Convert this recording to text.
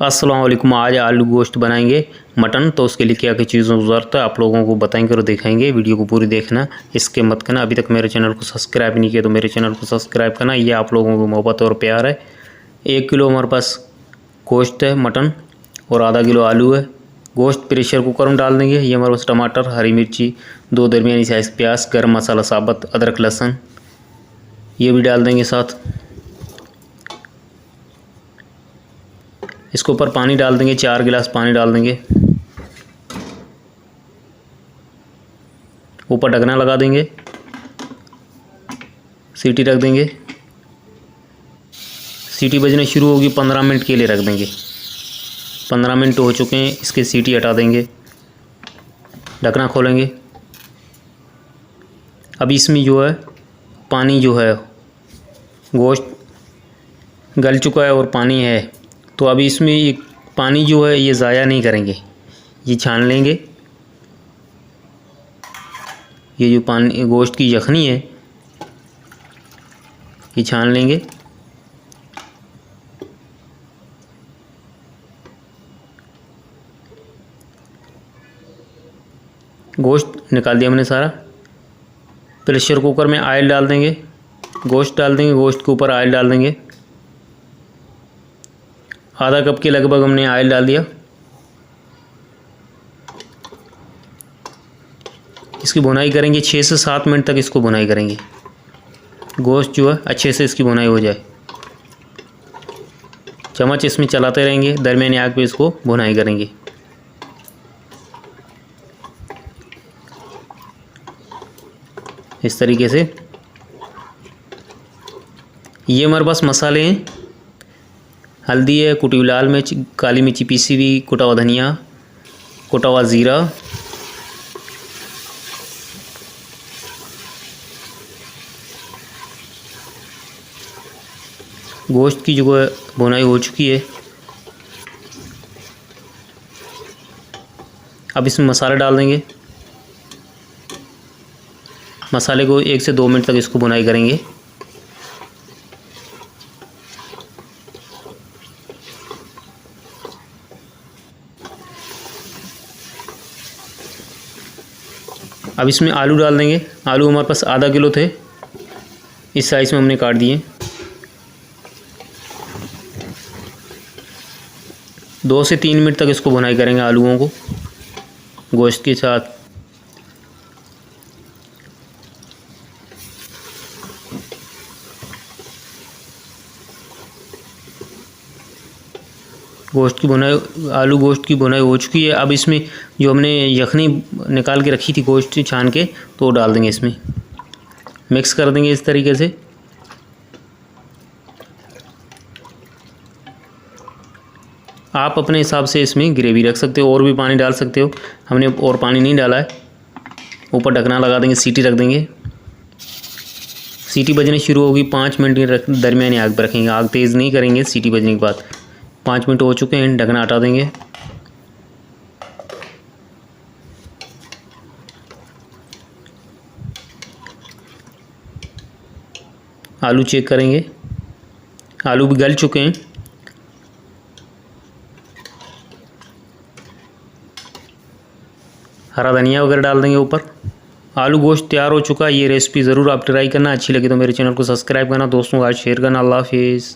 अस्सलाम वालेकुम। आज आलू गोश्त बनाएंगे मटन। तो उसके लिए क्या क्या चीज़ों की ज़रूरत है आप लोगों को बताएंगे और दिखाएंगे। वीडियो को पूरी देखना, इसके मत करना। अभी तक मेरे चैनल को सब्सक्राइब नहीं किया तो मेरे चैनल को सब्सक्राइब करना। ये आप लोगों को मोहब्बत और प्यार है। 1 किलो हमारे पास गोश्त है मटन और आधा किलो आलू है। गोश्त प्रेशर कुकर में डाल देंगे। ये हमारे पास टमाटर, हरी मिर्ची, 2 दरमियानी साइज़ प्याज, गर्म मसाला साबुत, अदरक लहसुन ये भी डाल देंगे साथ। इसके ऊपर पानी डाल देंगे, 4 गिलास पानी डाल देंगे। ऊपर ढकना लगा देंगे, सीटी रख देंगे। सीटी बजने शुरू होगी, 15 मिनट के लिए रख देंगे। 15 मिनट हो चुके हैं, इसकी सीटी हटा देंगे, ढकना खोलेंगे। अब इसमें जो है पानी जो है, गोश्त गल चुका है और पानी है, तो अभी इसमें ये पानी जो है ये ज़ाया नहीं करेंगे, ये छान लेंगे। ये जो पानी गोश्त की यखनी है ये छान लेंगे। गोश्त निकाल दिया हमने सारा। प्रेशर कुकर में ऑयल डाल देंगे, गोश्त डाल देंगे, गोश्त के ऊपर ऑयल डाल देंगे। आधा कप के लगभग हमने ऑयल डाल दिया। इसकी भुनाई करेंगे, 6 से 7 मिनट तक इसको भुनाई करेंगे। गोश्त जो है अच्छे से इसकी भुनाई हो जाए। चम्मच इसमें चलाते रहेंगे, दरमियानी आग पे इसको भुनाई करेंगे। इस तरीके से। ये हमारे पास मसाले हैं, हल्दी है, कुटी हुई लाल मिर्च, काली मिर्ची पीसी हुई, कुटा हुआ धनिया, कुटा हुआ ज़ीरा, गोश्त की जो है भुनाई हो चुकी है। अब इसमें मसाला डाल देंगे। मसाले को 1 से 2 मिनट तक इसको भुनाई करेंगे। अब इसमें आलू डाल देंगे। आलू हमारे पास आधा किलो थे, इस साइज़ में हमने काट दिए। 2 से 3 मिनट तक इसको भुनाई करेंगे आलूओं को गोश्त के साथ। आलू गोश्त की भुनाई हो चुकी है। अब इसमें जो हमने यखनी निकाल के रखी थी गोश्त छान के, तो वो डाल देंगे इसमें, मिक्स कर देंगे इस तरीके से। आप अपने हिसाब से इसमें ग्रेवी रख सकते हो और भी पानी डाल सकते हो, हमने और पानी नहीं डाला है। ऊपर ढकना लगा देंगे, सीटी रख देंगे। सीटी बजने शुरू होगी, 5 मिनट दरमियानी आग पर रखेंगे, आग तेज़ नहीं करेंगे। सीटी बजने के बाद 5 मिनट हो चुके हैं, ढकना हटा देंगे। आलू चेक करेंगे, आलू भी गल चुके हैं। हरा धनिया वगैरह डाल देंगे ऊपर। आलू गोश्त तैयार हो चुका है। ये रेसिपी ज़रूर आप ट्राई करना। अच्छी लगी तो मेरे चैनल को सब्सक्राइब करना, दोस्तों को आज शेयर करना। अल्लाह हाफिज़।